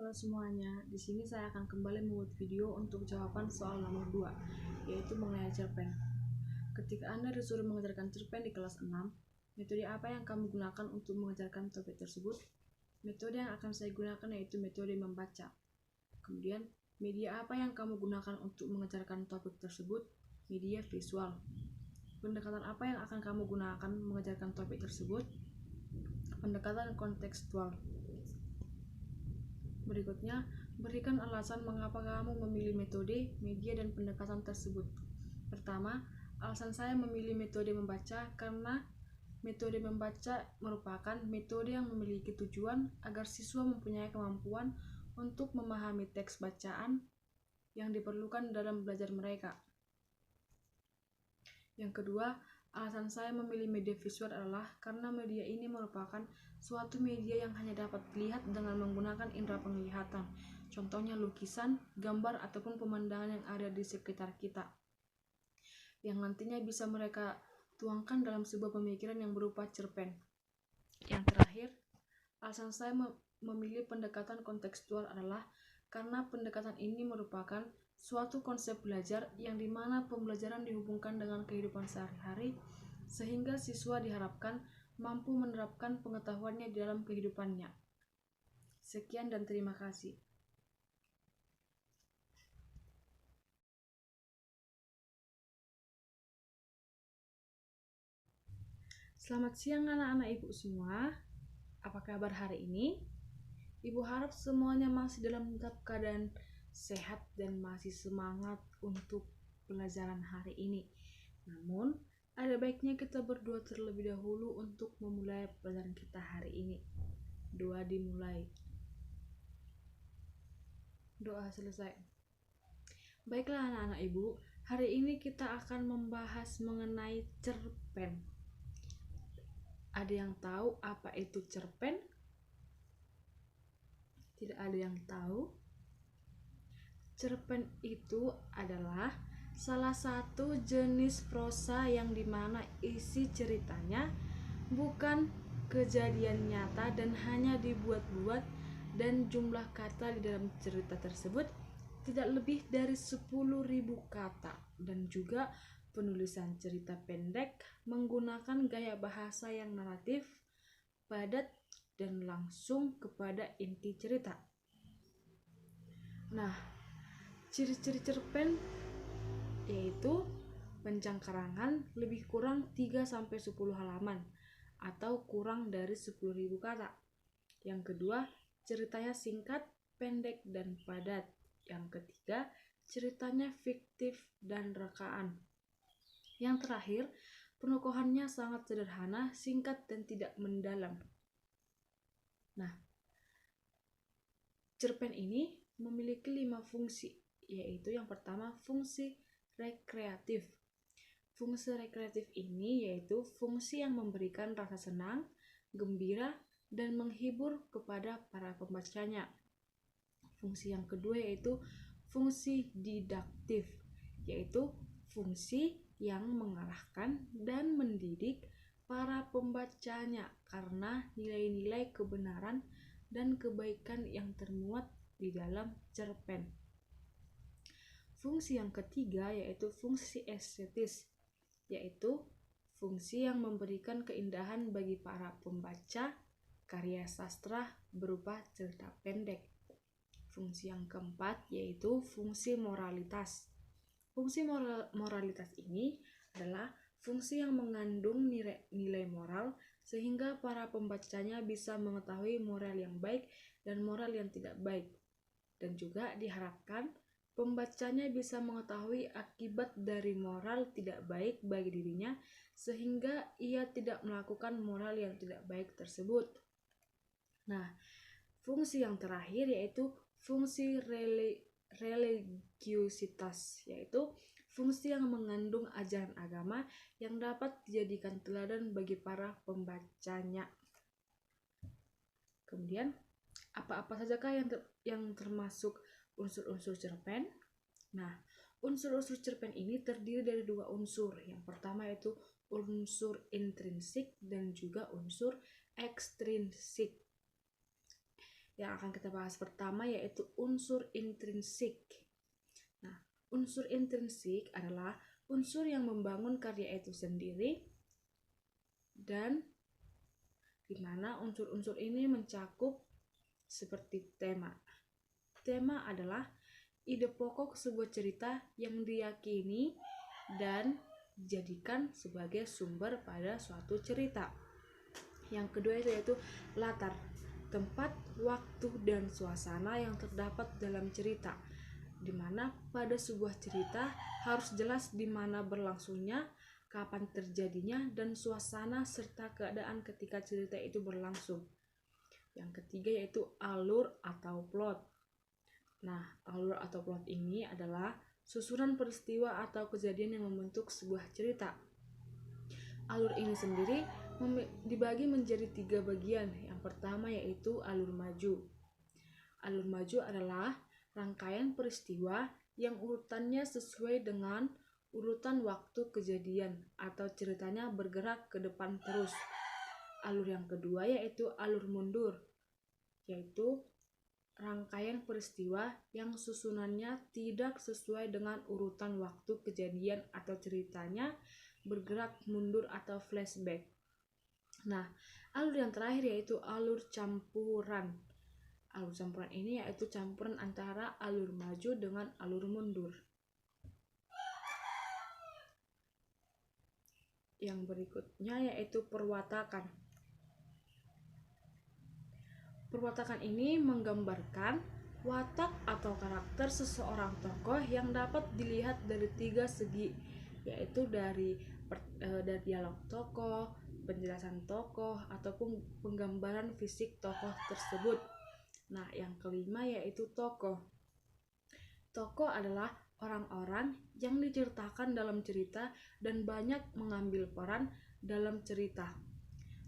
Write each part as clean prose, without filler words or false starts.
Halo semuanya, di sini saya akan kembali membuat video untuk jawaban soal nomor 2, yaitu mengenai cerpen. Ketika Anda disuruh mengerjakan cerpen di kelas 6, metode apa yang kamu gunakan untuk mengerjakan topik tersebut? Metode yang akan saya gunakan yaitu metode membaca. Kemudian, media apa yang kamu gunakan untuk mengerjakan topik tersebut? Media visual. Pendekatan apa yang akan kamu gunakan mengerjakan topik tersebut? Pendekatan kontekstual. Berikutnya, berikan alasan mengapa kamu memilih metode, media, dan pendekatan tersebut. Pertama, alasan saya memilih metode membaca karena metode membaca merupakan metode yang memiliki tujuan agar siswa mempunyai kemampuan untuk memahami teks bacaan yang diperlukan dalam belajar mereka. Yang kedua, alasan saya memilih media visual adalah karena media ini merupakan suatu media yang hanya dapat dilihat dengan menggunakan indera penglihatan, contohnya lukisan, gambar, ataupun pemandangan yang ada di sekitar kita, yang nantinya bisa mereka tuangkan dalam sebuah pemikiran yang berupa cerpen. Yang terakhir, alasan saya memilih pendekatan kontekstual adalah karena pendekatan ini merupakan suatu konsep belajar yang dimana pembelajaran dihubungkan dengan kehidupan sehari-hari, sehingga siswa diharapkan mampu menerapkan pengetahuannya di dalam kehidupannya. Sekian dan terima kasih. Selamat siang anak-anak ibu semua. Apa kabar hari ini? Ibu harap semuanya masih dalam keadaan sehat dan masih semangat untuk pelajaran hari ini. Namun, ada baiknya kita berdoa terlebih dahulu untuk memulai pelajaran kita hari ini. Doa dimulai. Doa selesai. Baiklah anak-anak ibu, hari ini kita akan membahas mengenai cerpen. Ada yang tahu apa itu cerpen? Tidak ada yang tahu? Cerpen itu adalah salah satu jenis prosa yang dimana isi ceritanya bukan kejadian nyata dan hanya dibuat-buat, dan jumlah kata di dalam cerita tersebut tidak lebih dari 10.000 kata, dan juga penulisan cerita pendek menggunakan gaya bahasa yang naratif, padat, dan langsung kepada inti cerita. Nah, ciri-ciri cerpen yaitu panjang karangan lebih kurang 3-10 halaman atau kurang dari 10.000 kata. Yang kedua, ceritanya singkat, pendek, dan padat. Yang ketiga, ceritanya fiktif dan rekaan. Yang terakhir, penokohannya sangat sederhana, singkat, dan tidak mendalam. Nah, cerpen ini memiliki 5 fungsi, yaitu yang pertama fungsi rekreatif. Fungsi rekreatif ini yaitu fungsi yang memberikan rasa senang, gembira, dan menghibur kepada para pembacanya. Fungsi yang kedua yaitu fungsi didaktif, yaitu fungsi yang mengarahkan dan mendidik para pembacanya karena nilai-nilai kebenaran dan kebaikan yang termuat di dalam cerpen. Fungsi yang ketiga yaitu fungsi estetis, yaitu fungsi yang memberikan keindahan bagi para pembaca karya sastra berupa cerita pendek. Fungsi yang keempat yaitu fungsi moralitas. Fungsi moralitas ini adalah fungsi yang mengandung nilai moral sehingga para pembacanya bisa mengetahui moral yang baik dan moral yang tidak baik. Dan juga diharapkan pembacanya bisa mengetahui akibat dari moral tidak baik bagi dirinya sehingga ia tidak melakukan moral yang tidak baik tersebut. Nah, fungsi yang terakhir yaitu fungsi religiositas, yaitu fungsi yang mengandung ajaran agama yang dapat dijadikan teladan bagi para pembacanya. Kemudian, apa-apa sajakah yang termasuk unsur-unsur cerpen? Nah, unsur-unsur cerpen ini terdiri dari 2 unsur. Yang pertama yaitu unsur intrinsik dan juga unsur ekstrinsik. Yang akan kita bahas pertama yaitu unsur intrinsik. Nah, unsur intrinsik adalah unsur yang membangun karya itu sendiri dan di mana unsur-unsur ini mencakup seperti tema. Tema adalah ide pokok sebuah cerita yang diyakini dan dijadikan sebagai sumber pada suatu cerita. Yang kedua yaitu latar, tempat, waktu, dan suasana yang terdapat dalam cerita, di mana pada sebuah cerita harus jelas di mana berlangsungnya, kapan terjadinya, dan suasana serta keadaan ketika cerita itu berlangsung. Yang ketiga yaitu alur atau plot. Nah, alur atau plot ini adalah susunan peristiwa atau kejadian yang membentuk sebuah cerita. Alur ini sendiri dibagi menjadi 3 bagian. Yang pertama yaitu alur maju. Alur maju adalah rangkaian peristiwa yang urutannya sesuai dengan urutan waktu kejadian atau ceritanya bergerak ke depan terus. Alur yang kedua yaitu alur mundur, yaitu rangkaian peristiwa yang susunannya tidak sesuai dengan urutan waktu kejadian atau ceritanya bergerak mundur atau flashback. Nah, alur yang terakhir yaitu alur campuran. Alur campuran ini yaitu campuran antara alur maju dengan alur mundur. Yang berikutnya yaitu perwatakan. Perwatakan ini menggambarkan watak atau karakter seseorang tokoh yang dapat dilihat dari 3 segi, yaitu dari dialog tokoh, penjelasan tokoh, ataupun penggambaran fisik tokoh tersebut. Nah, yang kelima yaitu tokoh. Tokoh adalah orang-orang yang diceritakan dalam cerita dan banyak mengambil peran dalam cerita.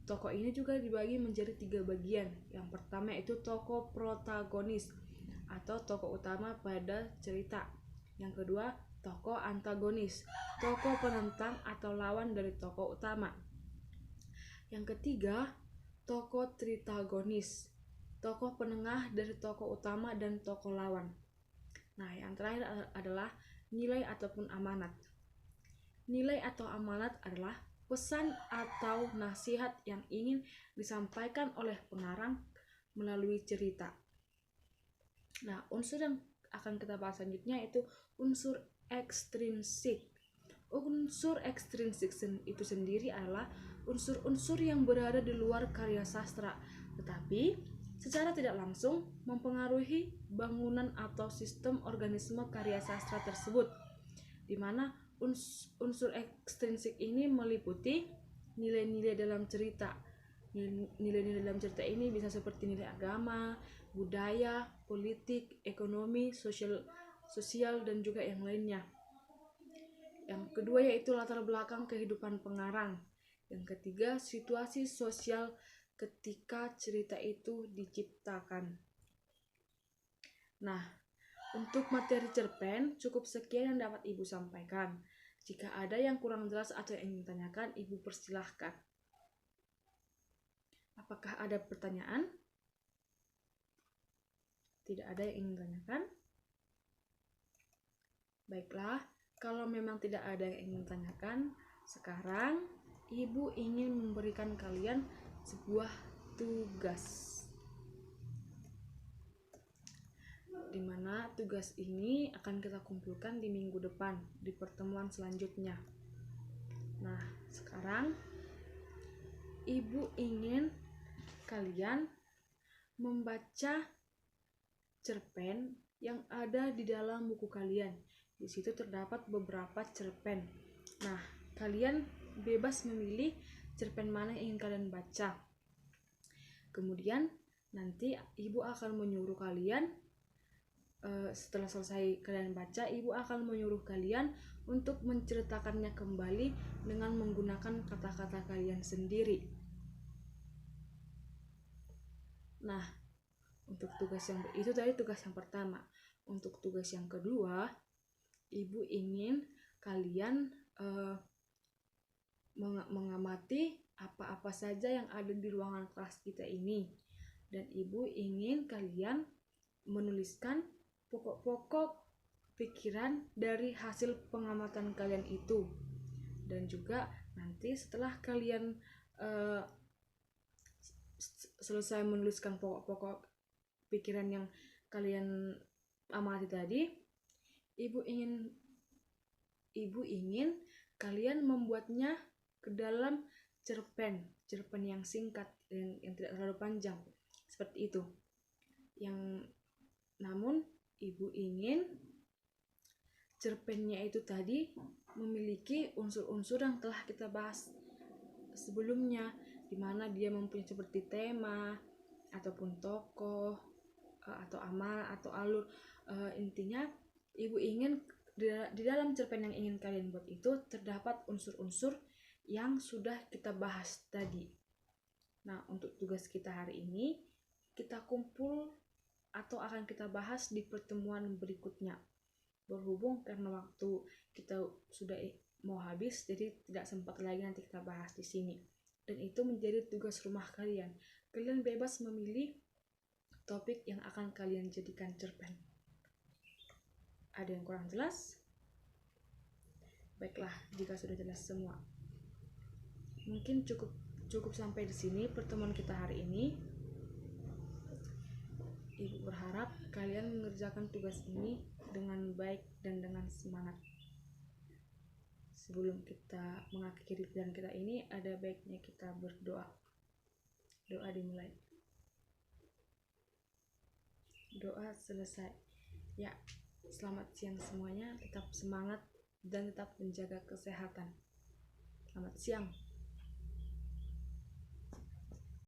Tokoh ini juga dibagi menjadi 3 bagian. Yang pertama yaitu tokoh protagonis atau tokoh utama pada cerita. Yang kedua, tokoh antagonis, tokoh penentang atau lawan dari tokoh utama. Yang ketiga, tokoh tritagonis, tokoh penengah dari tokoh utama dan tokoh lawan. Nah, yang terakhir adalah nilai ataupun amanat. Nilai atau amanat adalah pesan atau nasihat yang ingin disampaikan oleh pengarang melalui cerita. Nah, unsur yang akan kita bahas selanjutnya yaitu unsur ekstrinsik. Unsur ekstrinsik itu sendiri adalah unsur-unsur yang berada di luar karya sastra, tetapi secara tidak langsung mempengaruhi bangunan atau sistem organisme karya sastra tersebut, di mana unsur ekstrinsik ini meliputi nilai-nilai dalam cerita. Nilai-nilai dalam cerita ini bisa seperti nilai agama, budaya, politik, ekonomi, sosial dan juga yang lainnya. Yang kedua yaitu latar belakang kehidupan pengarang. Yang ketiga, situasi sosial ketika cerita itu diciptakan. Nah, untuk materi cerpen cukup sekian yang dapat Ibu sampaikan. Jika ada yang kurang jelas atau yang ingin tanyakan, Ibu persilahkan. Apakah ada pertanyaan? Tidak ada yang ingin tanyakan? Baiklah, kalau memang tidak ada yang ingin tanyakan, sekarang Ibu ingin memberikan kalian sebuah tugas, di mana tugas ini akan kita kumpulkan di minggu depan di pertemuan selanjutnya. Nah, sekarang Ibu ingin kalian membaca cerpen yang ada di dalam buku kalian. Di situ terdapat beberapa cerpen. Nah, kalian bebas memilih cerpen mana yang ingin kalian baca. Kemudian nanti Ibu akan menyuruh kalian, setelah selesai kalian baca, Ibu akan menyuruh kalian untuk menceritakannya kembali dengan menggunakan kata-kata kalian sendiri. Nah, untuk tugas itu tadi tugas yang pertama. Untuk tugas yang kedua, Ibu ingin kalian mengamati apa-apa saja yang ada di ruangan kelas kita ini. Dan Ibu ingin kalian menuliskan pokok-pokok pikiran dari hasil pengamatan kalian itu. Dan juga nanti setelah kalian selesai menuliskan pokok-pokok pikiran yang kalian amati tadi, Ibu ingin kalian membuatnya ke dalam cerpen yang singkat, yang tidak terlalu panjang, seperti itu. Namun Ibu ingin cerpennya itu tadi memiliki unsur-unsur yang telah kita bahas sebelumnya, di mana dia mempunyai seperti tema ataupun tokoh atau amal atau alur. Intinya Ibu ingin di dalam cerpen yang ingin kalian buat itu terdapat unsur-unsur yang sudah kita bahas tadi. Nah, untuk tugas kita hari ini kita kumpul atau akan kita bahas di pertemuan berikutnya. Berhubung karena waktu kita sudah mau habis, jadi tidak sempat lagi nanti kita bahas di sini. Dan itu menjadi tugas rumah kalian. Kalian bebas memilih topik yang akan kalian jadikan cerpen. Ada yang kurang jelas? Baiklah, jika sudah jelas semua. Mungkin cukup sampai di sini pertemuan kita hari ini. Ibu berharap kalian mengerjakan tugas ini dengan baik dan dengan semangat. Sebelum kita mengakhiri pilihan kita ini, ada baiknya kita berdoa. Doa dimulai. Doa selesai. Ya, selamat siang semuanya. Tetap semangat dan tetap menjaga kesehatan. Selamat siang.